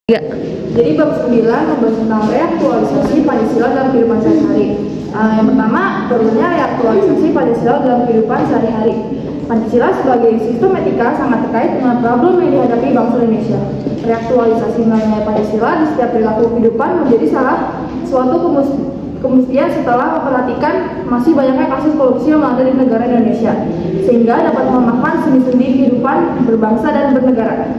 Ya. Jadi bab 9 membahas tentang reaktualisasi Pancasila dalam kehidupan sehari-hari. Yang pertama, perlunya reaktualisasi Pancasila dalam kehidupan sehari-hari. Pancasila sebagai sistem etika sangat terkait dengan problem yang dihadapi bangsa Indonesia. Reaktualisasi nilai Pancasila di setiap perilaku kehidupan menjadi salah suatu kemestian setelah memperhatikan masih banyaknya kasus korupsi yang melanda di negara Indonesia, sehingga dapat memahamkan sendi-sendi kehidupan berbangsa dan bernegara.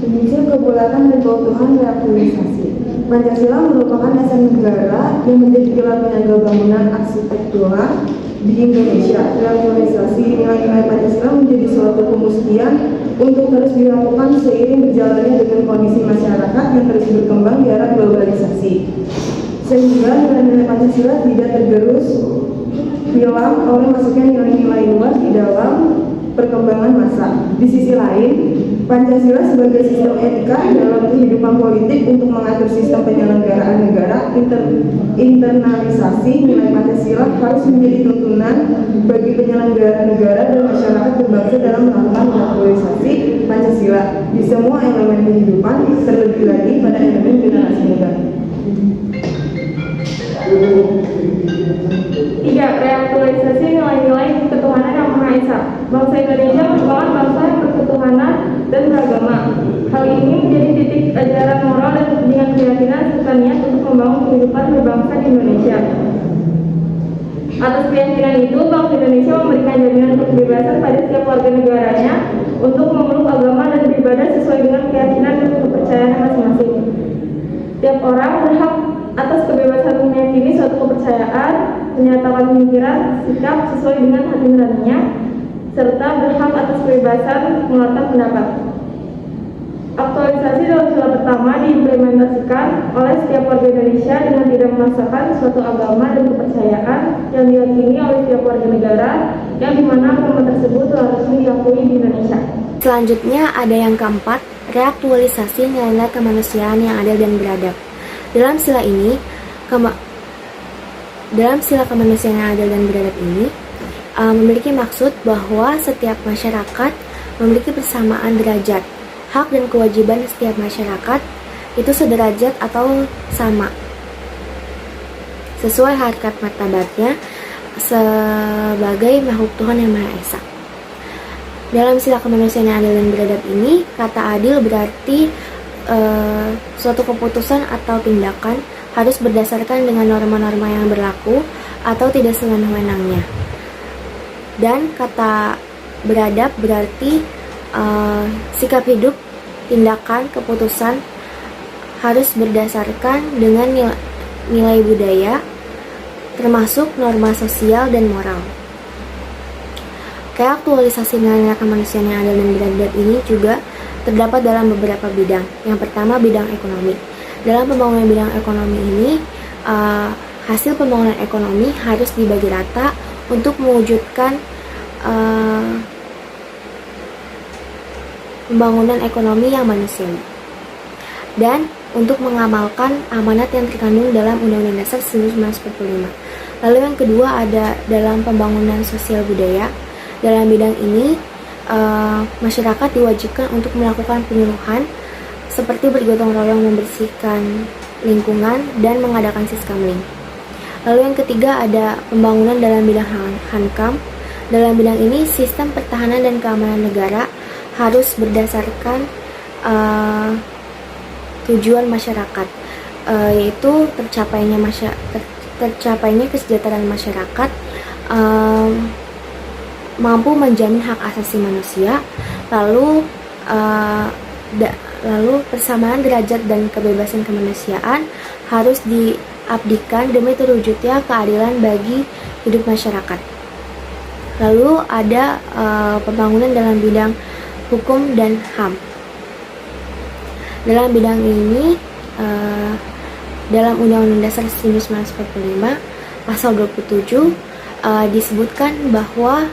Prinsip kedaulatan dan keutuhan reaktualisasi. Pancasila merupakan dasar negara yang menjadi pilar penjaga bangunan arsitektural di Indonesia. Reaktualisasi nilai-nilai Pancasila menjadi suatu kemestian untuk terus dilakukan seiring berjalannya dengan kondisi masyarakat yang terus berkembang di era globalisasi, sehingga nilai-nilai Pancasila tidak tergerus hilang oleh masuknya nilai-nilai luar di dalam perkembangan masa. Di sisi lain, Pancasila sebagai sistem etika dalam kehidupan politik untuk mengatur sistem penyelenggaraan negara. Internalisasi nilai Pancasila harus menjadi tuntunan bagi penyelenggara negara dan masyarakat berbangsa dalam melakukan reaktualisasi Pancasila di semua elemen kehidupan, terlebih lagi pada elemen generasi muda. 3. Reaktualisasi nilai-nilai ketuhanan yang Maha Esa. Bangsa Indonesia merupakan bangsa yang berketuhanan dan beragama. Hal ini menjadi titik ajaran moral dan dengan keyakinan serta niat untuk membangun kehidupan berbangsa di Indonesia. Atas keyakinan itu, bangsa Indonesia memberikan jaminan kebebasan pada setiap warga negaranya untuk memeluk agama dan beribadah sesuai dengan keyakinan dan kepercayaan masing-masing. Tiap orang berhak atas kebebasan meyakini suatu kepercayaan, menyatakan pemikiran, sikap sesuai dengan hati nuraninya, serta berhak atas kebebasan mengeluarkan pendapat. Aktualisasi dalam sila pertama diimplementasikan oleh setiap warga Indonesia dengan tidak memaksakan suatu agama dan kepercayaan yang diyakini oleh setiap warga negara, yang dimana agama tersebut telah resmi diakui di Indonesia. Selanjutnya ada yang keempat, reaktualisasi nilai-nilai kemanusiaan yang adil dan beradab. Dalam sila kemanusiaan yang adil dan beradab ini memiliki maksud bahwa setiap masyarakat memiliki persamaan derajat, hak dan kewajiban setiap masyarakat itu sederajat atau sama, sesuai harkat martabatnya sebagai makhluk Tuhan yang Maha Esa. Dalam sila kemanusiaan yang adil dan beradab ini, kata adil berarti suatu keputusan atau tindakan harus berdasarkan dengan norma-norma yang berlaku atau tidak sewenang-wenangnya. Dan kata beradab berarti sikap hidup, tindakan, keputusan harus berdasarkan dengan nilai budaya, termasuk norma sosial dan moral. Reaktualisasi nilai-nilai kemanusiaan yang adil dan beradab ini juga terdapat dalam beberapa bidang. Yang pertama, bidang ekonomi. Dalam pembangunan bidang ekonomi ini, hasil pembangunan ekonomi harus dibagi rata untuk mewujudkan pembangunan ekonomi yang manusiawi dan untuk mengamalkan amanat yang terkandung dalam Undang-Undang Dasar 1945. Lalu yang kedua ada dalam pembangunan sosial budaya. Dalam bidang ini, masyarakat diwajibkan untuk melakukan penyuluhan seperti bergotong royong membersihkan lingkungan dan mengadakan siskamling. Lalu yang ketiga ada pembangunan dalam bidang hankam. Dalam bidang ini, sistem pertahanan dan keamanan negara harus berdasarkan tujuan masyarakat, yaitu tercapainya kesejahteraan masyarakat, mampu menjamin hak asasi manusia, lalu persamaan derajat dan kebebasan kemanusiaan harus diabdikan demi terwujudnya keadilan bagi hidup masyarakat. Lalu ada pembangunan dalam bidang hukum dan HAM. Dalam bidang ini, dalam Undang-Undang Dasar 1945 pasal 27 disebutkan bahwa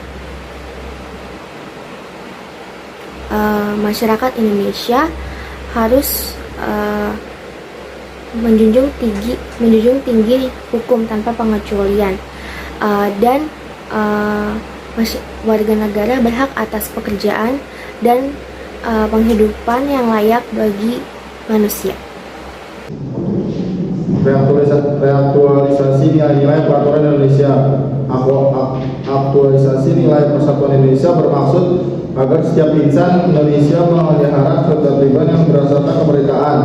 masyarakat Indonesia harus menjunjung tinggi hukum tanpa pengecualian, dan warga negara berhak atas pekerjaan dan penghidupan yang layak bagi manusia. Reaktualisasi nilai-nilai peraturan Indonesia. Aktualisasi nilai persatuan Indonesia bermaksud agar setiap insan Indonesia memelihara ketertiban yang berdasarkan kemerdekaan,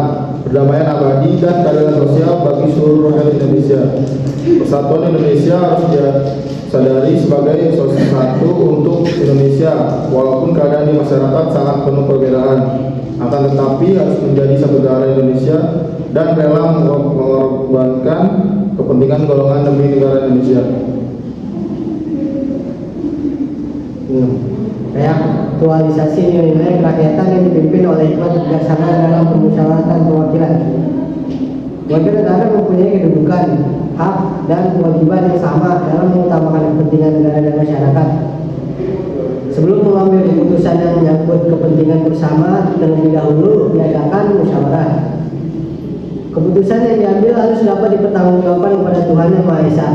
perdamaian abadi, dan keadilan sosial bagi seluruh rakyat Indonesia. Persatuan Indonesia harus disadari sebagai satu untuk Indonesia, walaupun keadaan di masyarakat sangat penuh perbedaan. Akan tetapi harus menjadi satu darah Indonesia dan rela mengorbankan kepentingan golongan demi negara Indonesia. Reaktualisasi nilai-nilai kerakyatan yang dipimpin oleh hikmat bijaksana dalam permusyawaratan perwakilan. Warga negara mempunyai kedudukan, hak, dan kewajiban yang sama dalam mengutamakan kepentingan negara dan masyarakat. Sebelum mengambil keputusan yang menyangkut kepentingan bersama, terlebih dahulu diadakan musyawarah. Keputusan yang diambil harus dapat dipertanggungjawabkan kepada Tuhan Yang Maha Esa,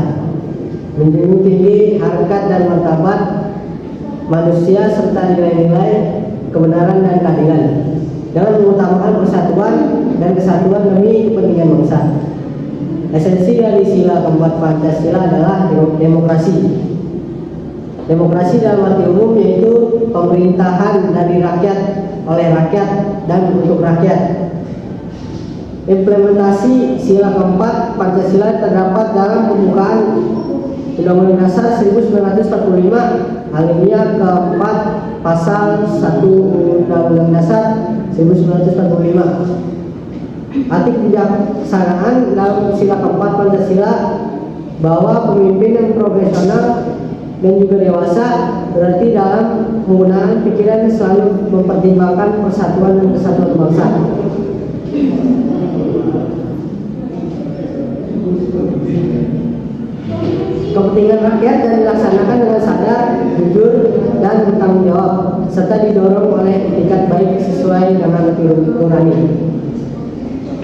menjunjung tinggi harkat dan martabat manusia serta nilai-nilai kebenaran dan keadilan, dalam mengutamakan persatuan dan kesatuan demi kepentingan bangsa. Esensi dari sila keempat Pancasila adalah demokrasi. Demokrasi dalam arti umum yaitu pemerintahan dari rakyat, oleh rakyat, dan untuk rakyat. Implementasi sila keempat Pancasila terdapat dalam pembukaan Undang-Undang Dasar 1945 alinea keempat pasal 1 Undang-Undang Dasar 1945. Arti kebijaksanaan dalam sila keempat Pancasila bahwa pemimpin yang profesional dan juga dewasa, berarti dalam penggunaan pikiran selalu mempertimbangkan persatuan dan kesatuan bangsa. Kepentingan rakyat dan dilaksanakan dengan sadar, jujur, dan bertanggung jawab, serta didorong oleh etikat baik sesuai dengan hati nurani.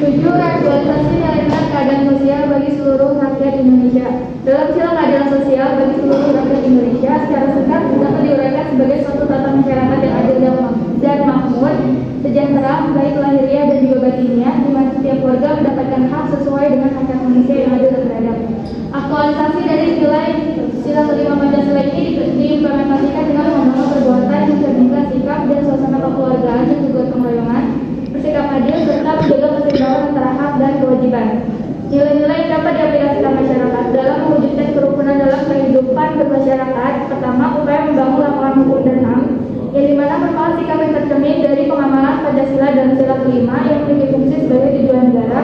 7. Aktualisasi nilai-nilai keadilan sosial bagi seluruh rakyat Indonesia. Dalam sila keadilan sosial bagi seluruh rakyat Indonesia, secara singkat dapat diuraikan sebagai suatu tata masyarakat yang adil dan makmur, sejahtera, baik lahiriah dan juga batiniah, di mana setiap warga mendapatkan hak sesuai dengan hak manusia yang adil dan beradab. Aktualisasi dari nilai sila kelima Pancasila ini diimplementasikan dengan membangun perbuatan, mencerminkan sikap dan suasana kekeluargaan dan juga pengayoman, bersikap adil serta menjaga keseimbangan antara hak dan kewajiban. Nilai-nilai yang dapat diaplikasikan masyarakat dalam mewujudkan kerukunan dalam kehidupan bermasyarakat. Pertama, upaya membangun lapangan hukum dan HAM, yang dimana merupakan sikap yang tercermin dari pengamalan Pancasila dan sila kelima yang memiliki fungsi sebagai tujuan negara.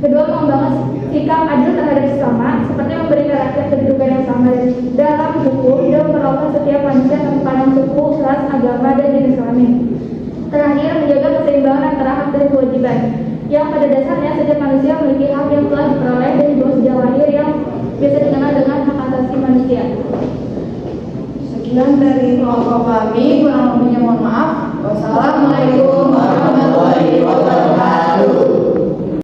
Kedua, membangun sikap adil terhadap sesama, seperti memberikan rakyat kedudukan yang sama dalam hukum dan memperlakukan setiap manusia tanpa pandang suku, ras, agama, dan jenis kelamin. Terakhir, menjaga keseimbangan antara hak dan kewajiban, yang pada dasarnya setiap manusia memiliki hak yang telah diperoleh dari dua sejak lahir yang biasa dikenal dengan hak asasi manusia. Sekian dari kelompok kami, kurang lebihnya mohon maaf. Wassalamualaikum warahmatullahi wabarakatuh.